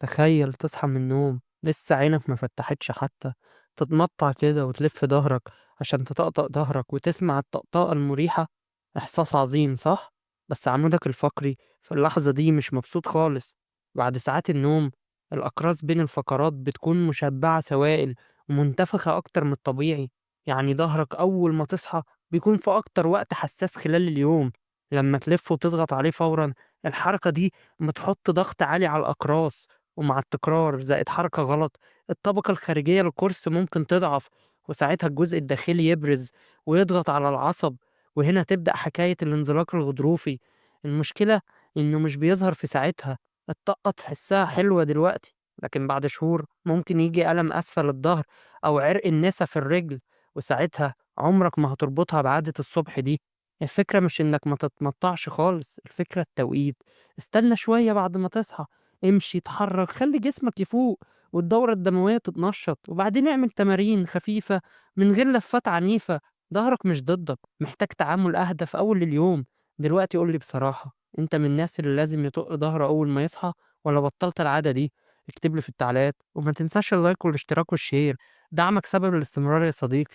تخيل تصحى من النوم لسه عينك ما فتحتش حتى، تتمطع كده وتلف ظهرك عشان تطقطق ظهرك وتسمع الطقطقة المريحة. إحساس عظيم صح؟ بس عمودك الفقري في اللحظة دي مش مبسوط خالص. بعد ساعات النوم الأقراص بين الفقرات بتكون مشبعة سوائل ومنتفخة أكتر من الطبيعي. يعني ظهرك أول ما تصحى بيكون في أكتر وقت حساس خلال اليوم. لما تلف وتضغط عليه فورا، الحركة دي بتحط ضغط عالي على الأقراص، ومع التكرار زائد حركة غلط الطبقة الخارجية للقرص ممكن تضعف، وساعتها الجزء الداخلي يبرز ويضغط على العصب. وهنا تبدأ حكاية الانزلاق الغضروفي. المشكلة إنه مش بيظهر في ساعتها. الطاقة تحسها حلوة دلوقتي، لكن بعد شهور ممكن يجي ألم أسفل الظهر أو عرق النسا في الرجل، وساعتها عمرك ما هتربطها بعادة الصبح دي. الفكرة مش إنك ما تتمطعش خالص، الفكرة التوقيت. استنى شوية بعد ما تصحى، امشي اتحرك خلي جسمك يفوق والدورة الدموية تتنشط، وبعدين اعمل تمارين خفيفة من غير لفات عنيفة. ظهرك مش ضدك، محتاج تعامل أهدى في أول اليوم. دلوقتي قولي بصراحة، انت من الناس اللي لازم يطق ظهره أول ما يصحى ولا بطلت العادة دي؟ اكتبلي في التعليقات، وما تنساش اللايك والاشتراك والشير. دعمك سبب الاستمرار يا صديقي.